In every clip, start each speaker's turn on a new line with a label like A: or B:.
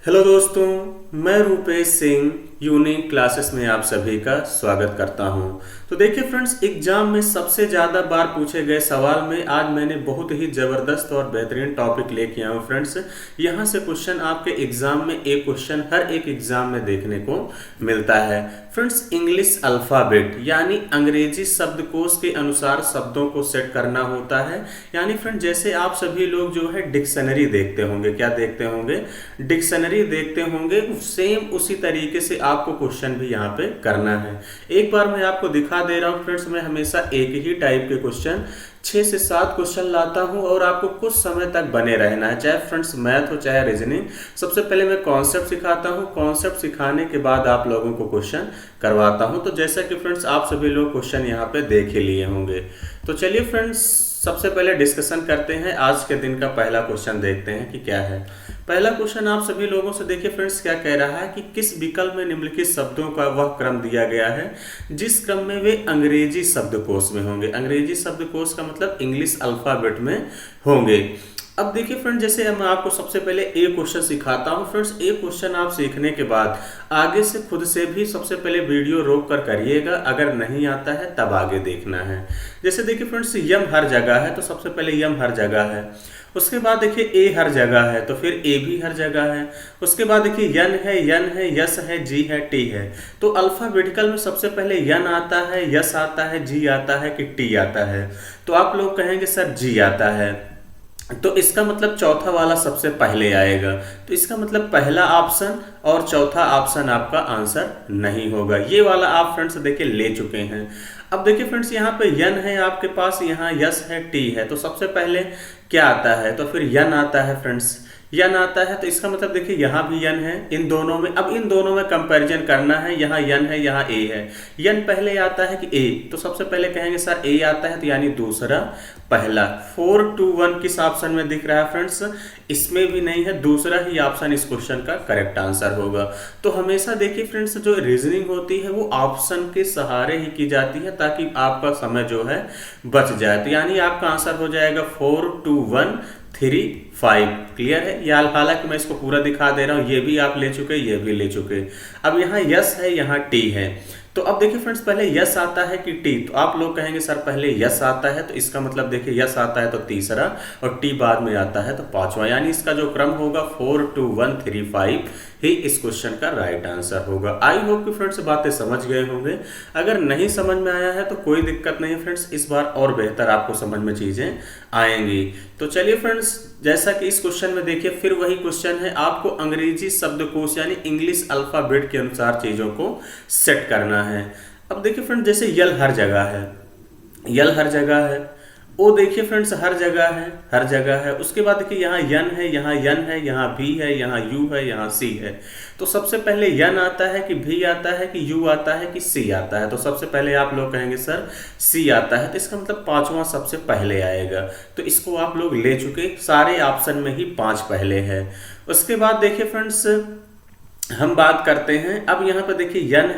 A: Hello दोस्तों, मैं Rupesh Singh unique classes में आप सभी का स्वागत करता हूं। तो देखिए फ्रेंड्स, एग्जाम में सबसे ज़्यादा बार पूछे गए सवाल में आज मैंने बहुत ही ज़बरदस्त और बेहतरीन टॉपिक लेके आया हूं फ्रेंड्स। यहां से क्वेश्चन आपके एग्जाम में एक क्वेश्चन हर एक एग्जाम में देखने को मिलता है फ्रेंड्स। इंग्लिश अल्फ़ाबेट यानी अंग्रेजी शब्दकोश के अनुसार शब्दों को सेट करना होता है। यानी फ्रेंड, जैसे आप सभी लोग जो है डिक्शनरी देखते होंगे, क्या देखते होंगे, डिक्शनरी देखते होंगे, सेम उसी तरीके से आपको क्वेश्चन भी यहाँ पे करना है। एक बार मैं आपको दिखा दे रहा हूँ फ्रेंड्स, मैं हमेशा एक ही टाइप के क्वेश्चन 6 से 7 क्वेश्चन लाता हूं और आपको कुछ समय तक बने रहना है, चाहे फ्रेंड्स मैथ हो चाहे रीजनिंग। सबसे पहले मैं कॉन्सेप्ट सिखाता हूं, कॉन्सेप्ट सिखाने के बाद आप लोगों को क्वेश्चन करवाता हूं। तो जैसा कि फ्रेंड्स आप सभी लोग क्वेश्चन यहाँ पे देख ही लिए होंगे। तो चलिए फ्रेंड्स, सबसे पहले डिस्कशन करते हैं। आज के दिन का पहला क्वेश्चन देखते हैं कि क्या है। पहला क्वेश्चन आप सभी लोगों से देखिए फ्रेंड्स, क्या कह रहा है कि किस विकल्प में निम्नलिखित शब्दों का वह क्रम दिया गया है जिस क्रम में वे अंग्रेजी शब्दकोश में होंगे। अंग्रेजी शब्दकोश का मतलब इंग्लिश अल्फाबेट में होंगे। अब देखिए फ्रेंड, जैसे मैं आपको सबसे पहले एक क्वेश्चन सिखाता हूं फ्रेंड्स। एक क्वेश्चन आप सीखने के बाद आगे से खुद से भी सबसे पहले वीडियो रोक कर करिएगा, अगर नहीं आता है तब आगे देखना है। जैसे देखिए फ्रेंड्स, यम हर जगह है तो सबसे पहले यम हर जगह है। उसके बाद देखिए ए हर जगह है तो फिर ए भी हर जगह है। उसके बाद देखिए यन है, यस है, जी है, टी है। तो अल्फाबेटिकल में सबसे पहले यन आता है, यस आता है, जी आता है कि टी आता है। तो आप लोग कहेंगे सर जी आता है, तो इसका मतलब चौथा वाला सबसे पहले आएगा। तो इसका मतलब पहला ऑप्शन और चौथा ऑप्शन आपका आंसर नहीं होगा। ये वाला आप फ्रेंड्स देखिए ले चुके हैं। अब देखिए फ्रेंड्स, यहाँ पे यन है आपके पास, यहाँ यस है, टी है। तो सबसे पहले क्या आता है, तो फिर यन आता है फ्रेंड्स। यन आता है तो इसका मतलब देखिए यहाँ भी यन है, इन दोनों में। अब इन दोनों में कंपैरिजन करना है, यहाँ यन है, यहाँ ए है। यन पहले आता है कि ए, तो सबसे पहले कहेंगे सर ए आता है, तो यानी दूसरा पहला। 4 to 1 किस ऑप्शन में दिख रहा है फ्रेंड्स, इसमें भी नहीं है, दूसरा ही ऑप्शन इस क्वेश्चन का करेक्ट आंसर होगा। तो हमेशा देखिए फ्रेंड्स, जो रीजनिंग होती है वो ऑप्शन के सहारे ही की जाती है ताकि आपका समय जो है बच जाए। तो यानी आपका आंसर हो जाएगा 4 to 1 3 5। क्लियर है। या हालांकि मैं इसको पूरा दिखा दे रहा हूं, ये भी आप ले चुके, ये भी ले चुके। अब यहाँ यस है, यहाँ टी है। तो अब देखिए फ्रेंड्स, पहले यस आता है कि टी, तो आप लोग कहेंगे सर पहले यस आता है, तो इसका मतलब देखिए यस आता है तो तीसरा और टी बाद में आता है तो पांचवा। यानी इसका जो क्रम होगा 4 to 1 3 5 ही इस क्वेश्चन का राइट आंसर होगा। आई होप कि फ्रेंड्स बातें समझ गए होंगे। अगर नहीं समझ में आया है तो कोई दिक्कत नहीं फ्रेंड्स, इस बार और बेहतर आपको समझ में चीजें आएंगी। तो चलिए फ्रेंड्स, जैसा कि इस क्वेश्चन में देखिए फिर वही क्वेश्चन है, आपको अंग्रेजी शब्दकोश यानी इंग्लिश अल्फाबेट के अनुसार चीजों को सेट करना है। अब देखिए फ्रेंड्स, जैसे यल हर जगह है, यल हर जगह है। ओ देखिए फ्रेंड्स हर जगह है, हर जगह है। उसके बाद देखिए यहाँ यन है, यहाँ यन है, यहाँ भी है, यहाँ यू है, यहाँ सी है। तो सबसे पहले यन आता है कि भी आता है कि यू आता है कि सी आता है। तो सबसे पहले आप लोग कहेंगे सर सी आता है, तो इसका मतलब पांचवा सबसे पहले आएगा। तो इसको आप लोग ले चुके, सारे ऑप्शन में ही 5 पहले है। उसके बाद देखिए फ्रेंड्स, हम बात करते हैं। अब यहाँ पर देखिए यन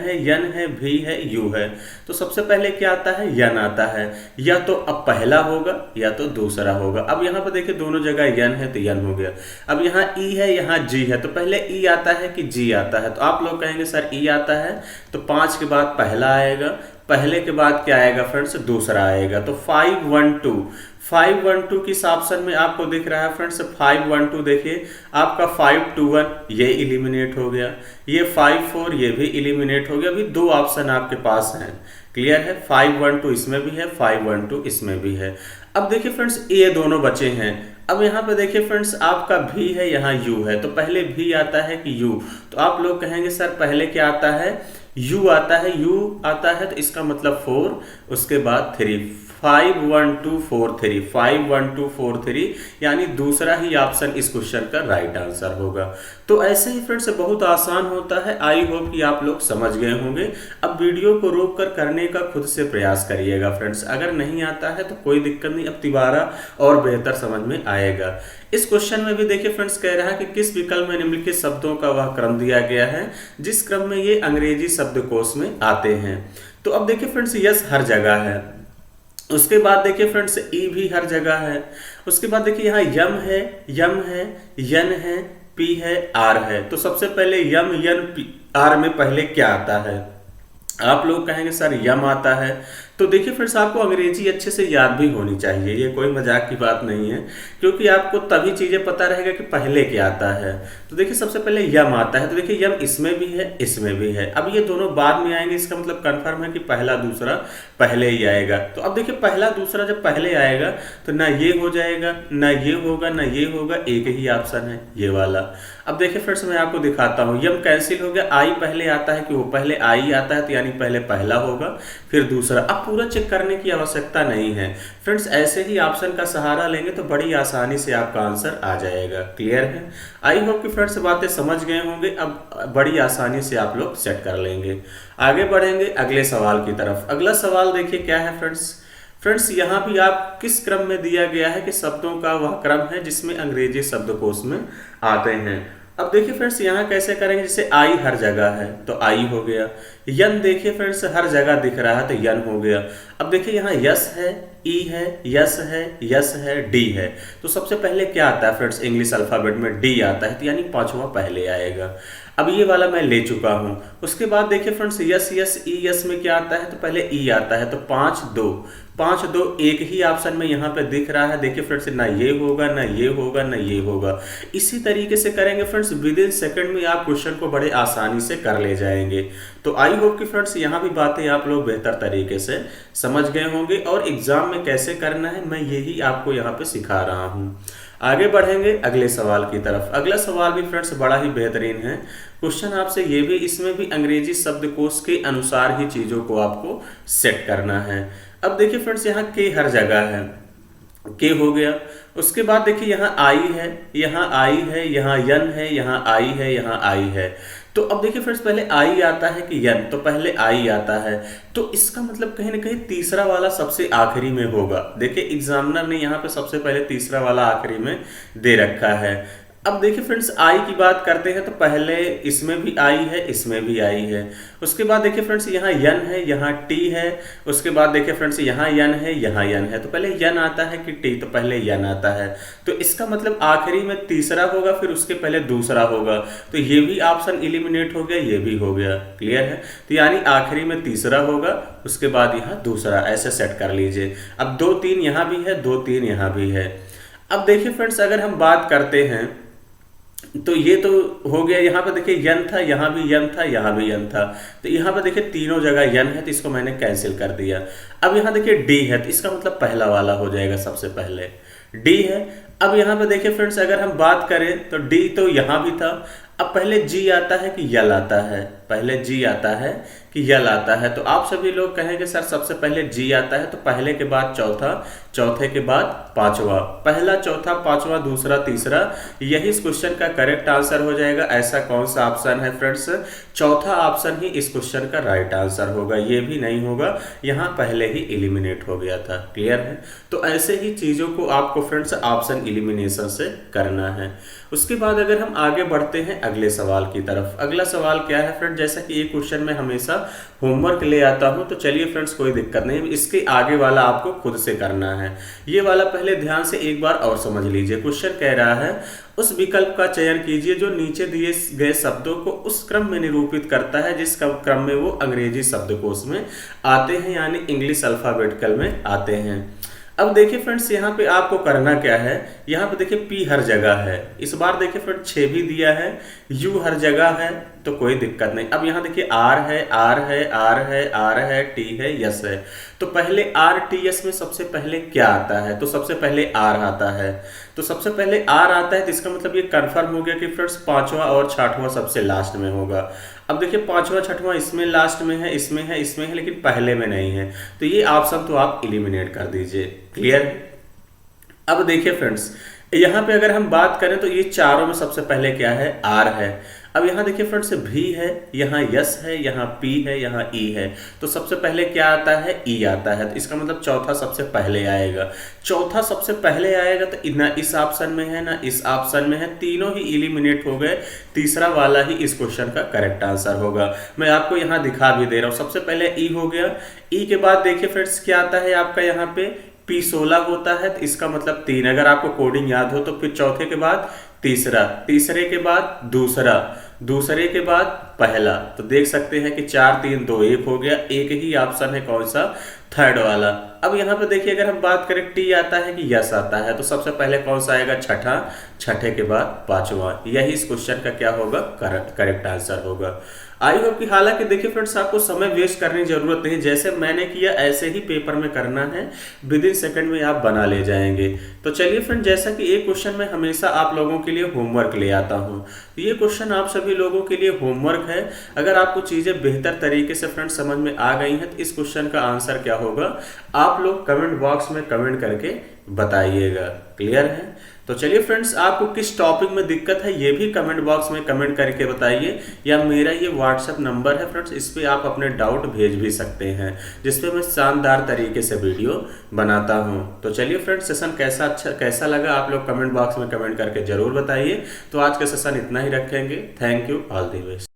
A: है, भी है, यू है। तो सबसे पहले क्या आता है, यन आता है। या तो अब पहला होगा या तो दूसरा होगा। अब यहाँ पर देखिए दोनों जगह यन है तो यन हो गया। अब यहाँ ई है, यहाँ जी है। तो पहले ई आता है कि जी आता है। तो आप लोग कहेंगे सर ई आता है, तो 5 के बाद पहला आएगा, पहले के बाद क्या आएगा फ्रेंड्स, दूसरा आएगा। तो 5 1 2 5 1 2 किस ऑप्शन में आपको दिख रहा है फ्रेंड्स, 5 1 2 देखिए आपका 5 2 1 ये इलिमिनेट हो गया, ये 5 4 ये भी इलिमिनेट हो गया। अभी 2 ऑप्शन आपके पास हैं। क्लियर है। 5 1 2 इसमें भी है, 5 1 2 इसमें भी है। अब देखिए फ्रेंड्स, ये दोनों बचे हैं। अब यहाँ पे देखिए फ्रेंड्स, आपका भी है, यहाँ यू है। तो पहले भी आता है कि यू, तो आप लोग कहेंगे सर पहले क्या आता है, यू आता है। यू आता है तो इसका मतलब 4, उसके बाद 3, 5 1 2 4 3, 5 1 2 4 3, यानी दूसरा ही ऑप्शन इस क्वेश्चन का राइट आंसर होगा। तो ऐसे ही फ्रेंड्स बहुत आसान होता है। आई होप कि आप लोग समझ गए होंगे। अब वीडियो को रोक कर करने का खुद से प्रयास करिएगा फ्रेंड्स, अगर नहीं आता है तो कोई दिक्कत नहीं, अब दोबारा और बेहतर समझ में आएगा। इस क्वेश्चन में भी देखिए फ्रेंड्स, कह रहा है कि किस विकल्प में निम्नलिखित शब्दों का वह क्रम दिया गया है जिस क्रम में ये अंग्रेजी शब्दकोश में आते हैं। तो अब देखिए फ्रेंड्स, यस हर जगह है। उसके बाद देखिए फ्रेंड्स, ई भी हर जगह है। उसके बाद देखिए यहाँ यम है, यन है, पी है, आर है। तो सबसे पहले यम यन पी आर में पहले क्या आता है? आप लोग कहेंगे सर यम आता है। तो देखिए फ्रेंड्स, आपको अंग्रेजी अच्छे से याद भी होनी चाहिए, ये कोई मजाक की बात नहीं है, क्योंकि आपको तभी चीजें पता रहेगा कि पहले क्या आता है। तो देखिए सबसे पहले यम आता है, तो देखिए यम इसमें भी है, इसमें भी है। अब ये दोनों बाद में आएंगे, इसका मतलब कंफर्म है कि पहला दूसरा पहले ही आएगा। तो अब देखिए पहला दूसरा जब पहले आएगा तो ना ये हो जाएगा, ना ये होगा, ना ये होगा, एक ही ऑप्शन है ये वाला। अब देखिए फ्रेंड्स, मैं आपको दिखाता हूँ, यम कैंसिल हो गया, आई पहले आता है कि वो पहले आई आता है, तो यानी पहले पहला होगा फिर दूसरा। अब पूरा चेक करने की आवश्यकता नहीं है फ्रेंड्स, ऐसे ही ऑप्शन का सहारा लेंगे तो बड़ी आसानी से आपका आंसर आ जाएगा। क्लियर है? आई होप कि फ्रेंड्स बातें समझ गए होंगे, अब बड़ी आसानी से आप लोग सेट कर लेंगे। आगे बढ़ेंगे अगले सवाल की तरफ। अगला सवाल देखिए क्या है फ्रेंड्स, यहाँ भी आप किस क्रम में दिया गया है कि शब्दों का वह क्रम है जिसमें अंग्रेजी शब्दकोश में आते हैं। अब देखिए फ्रेंड्स, यहाँ कैसे करेंगे, जैसे आई हर जगह है तो आई हो गया, यन देखिए फ्रेंड्स हर जगह दिख रहा है तो यन हो गया। अब देखिए यहाँ यस है, ई है, यस है, यस है, डी है। तो सबसे पहले क्या आता है फ्रेंड्स, इंग्लिश अल्फाबेट में डी आता है, तो यानी पांचवा पहले आएगा। अब ये वाला मैं ले चुका हूं। उसके बाद देखिए फ्रेंड्स, यस यस ई यस में क्या आता है, तो पहले ई आता है, तो 5 2 5 2 एक ही ऑप्शन में यहाँ पे दिख रहा है। देखिए फ्रेंड्स, ना ये होगा, ना ये होगा, ना ये होगा। इसी तरीके से करेंगे फ्रेंड्स, विद इन सेकंड में आप क्वेश्चन को बड़े आसानी से कर ले जाएंगे। तो आई होप कि फ्रेंड्स यहाँ भी बातें आप लोग बेहतर तरीके से समझ गए होंगे, और एग्जाम में कैसे करना है मैं यही आपको यहाँ पे सिखा रहा हूँ। आगे बढ़ेंगे अगले सवाल की तरफ। अगला सवाल भी फ्रेंड्स बड़ा ही बेहतरीन है। क्वेश्चन आपसे ये भी, इसमें भी अंग्रेजी शब्दकोश के अनुसार ही चीजों को आपको सेट करना है। अब देखिए फ्रेंड्स, यहाँ के हर जगह है, के हो गया। उसके बाद देखिए यहाँ आई है, यहाँ आई है, यहाँ यन है, यहाँ आई है, यहाँ आई है। तो अब देखिए फ्रेंड्स, पहले आई आता है कि यन, तो पहले आई आता है, तो इसका मतलब कहीं ना कहीं तीसरा वाला सबसे आखिरी में होगा। देखिए एग्जामिनर ने यहाँ पे सबसे पहले तीसरा वाला आखिरी में दे रखा है। अब देखिए फ्रेंड्स, आई की बात करते हैं तो पहले इसमें भी आई है, इसमें भी आई है। उसके बाद देखिए फ्रेंड्स, यहाँ यन है, यहाँ टी है। उसके बाद देखिए फ्रेंड्स, यहाँ यन है, यहाँ यन है। तो पहले यन आता है कि टी, तो पहले यन आता है। तो इसका मतलब आखिरी में तीसरा होगा, फिर उसके पहले दूसरा होगा। तो ये भी ऑप्शन इलिमिनेट हो गया, ये भी हो गया। क्लियर है? तो यानी आखिरी में तीसरा होगा, उसके बाद यहाँ दूसरा, ऐसे सेट कर लीजिए। अब 2 3 यहाँ भी है, 2 3 यहाँ भी है। अब देखिए फ्रेंड्स, अगर हम बात करते हैं तो ये तो हो गया। यहाँ पे देखिए यन था, यहाँ भी यन था, यहाँ भी यन था। तो यहाँ पे देखिए तीनों जगह यन है, तो इसको मैंने कैंसिल कर दिया। अब यहाँ देखिए डी है, तो इसका मतलब पहला वाला हो जाएगा, सबसे पहले डी है। अब यहाँ पे देखिए फ्रेंड्स, अगर हम बात करें तो डी तो यहाँ भी था। अब पहले जी आता है कि यल आता है, पहले जी आता है कि यल आता है। तो आप सभी लोग कहेंगे सर सबसे पहले जी आता है, तो पहले के बाद चौथा, चौथे के बाद पांचवा, पहला चौथा पांचवा दूसरा तीसरा, यही इस क्वेश्चन का करेक्ट आंसर हो जाएगा। ऐसा कौन सा ऑप्शन है फ्रेंड्स? चौथा ऑप्शन ही इस क्वेश्चन का राइट आंसर होगा, ये भी नहीं होगा, यहाँ पहले ही एलिमिनेट हो गया था। क्लियर है? तो ऐसे ही चीजों को आपको फ्रेंड्स ऑप्शन एलिमिनेशन से करना है। उसके बाद अगर हम आगे बढ़ते हैं अगले सवाल की तरफ। अगला सवाल क्या है फ्रेंड, जैसा कि ये क्वेश्चन में हमेशा होमवर्क ले आता हूं, तो चलिए फ्रेंड्स कोई दिक्कत नहीं, इसके आगे वाला आपको खुद से करना है। ये वाला पहले ध्यान से एक बार और समझ लीजिए। क्वेश्चन कह रहा है उस विकल्प का चयन कीजिए जो नीचे दिए गए शब्दों को उस क्रम में निरूपित करता है जिस क्रम में वो अंग्रेजी शब्दकोश में आते हैं, यानी इंग्लिश अल्फाबेटिकल में आते हैं। अब देखिए फ्रेंड्स, यहाँ पे आपको करना क्या है, यहाँ पे देखिए पी हर जगह है, इस बार देखिए फ्रेंड 6 भी दिया है, यू हर जगह है, तो कोई दिक्कत नहीं। अब यहाँ देखिए आर है, आर है, आर है, आर है, टी है, यस है। तो पहले आर टी एस में सबसे पहले क्या आता है, तो सबसे पहले आर आता है। तो सबसे पहले आर आता है, तो इसका मतलब ये कंफर्म हो गया कि फ्रेंड्स पांचवा और छठवां सबसे लास्ट में होगा। अब देखिए पांचवा छठवां इसमें लास्ट में है, इसमें है, इसमें है, लेकिन पहले में नहीं है, तो ये ऑप्शन तो आप एलिमिनेट कर दीजिए। क्लियर? अब देखिए फ्रेंड्स, यहाँ पे अगर हम बात करें तो ये चारों में सबसे पहले क्या है, आर है। अब यहाँ देखिए फ्रेंड्स भी है, यहाँ यस है, यहाँ पी है, यहाँ ई है। तो सबसे पहले क्या आता है, ई आता है, तो इसका मतलब चौथा सबसे पहले आएगा। चौथा सबसे पहले आएगा तो ना इस ऑप्शन में है ना इस ऑप्शन में है, तीनों ही एलिमिनेट हो गए, तीसरा वाला ही इस क्वेश्चन का करेक्ट आंसर होगा। मैं आपको यहाँ दिखा भी दे रहा हूँ। सबसे पहले ई हो गया, ई के बाद देखिए फ्रेंड्स क्या आता है आपका यहाँ पे P16 होता है, तो इसका मतलब 3। अगर आपको कोडिंग याद हो तो फिर चौथे के बाद तीसरा, तीसरे के बाद दूसरा, दूसरे के बाद पहला। तो देख सकते हैं कि 4 3 2 1 हो गया, एक ही ऑप्शन है कौन सा, थर्ड वाला। अब यहाँ पे देखिए अगर हम बात करें टी आता है कि यस आता है, तो सबसे पहले कौन सा आएगा, छठा, छठे के बाद पांचवा। यही इस क्वेश्चन का क्या होगा, करेक्ट आंसर होगा। आई होप कि हालांकि देखिए फ्रेंड्स आपको समय वेस्ट करने की जरूरत नहीं, जैसे मैंने किया ऐसे ही पेपर में करना है, विद इन सेकंड में आप बना ले जाएंगे। तो चलिए फ्रेंड, जैसा कि एक क्वेश्चन मैं हमेशा आप लोगों के लिए होमवर्क ले आता हूं, तो ये क्वेश्चन आप सभी लोगों के लिए होमवर्क है। अगर आपको चीजें बेहतर तरीके से फ्रेंड समझ में आ गई हैं, तो इस क्वेश्चन का आंसर क्या होगा आप लोग कमेंट बॉक्स में कमेंट करके बताइएगा। क्लियर है? तो चलिए फ्रेंड्स, आपको किस टॉपिक में दिक्कत है ये भी कमेंट बॉक्स में कमेंट करके बताइए, या मेरा ये व्हाट्सएप नंबर है फ्रेंड्स, इस पे आप अपने डाउट भेज भी सकते हैं, जिसपे मैं शानदार तरीके से वीडियो बनाता हूं। तो चलिए फ्रेंड्स, सेशन कैसा लगा आप लोग कमेंट बॉक्स में कमेंट करके जरूर बताइए। तो आज का सेशन इतना ही रखेंगे। Thank you, all the best.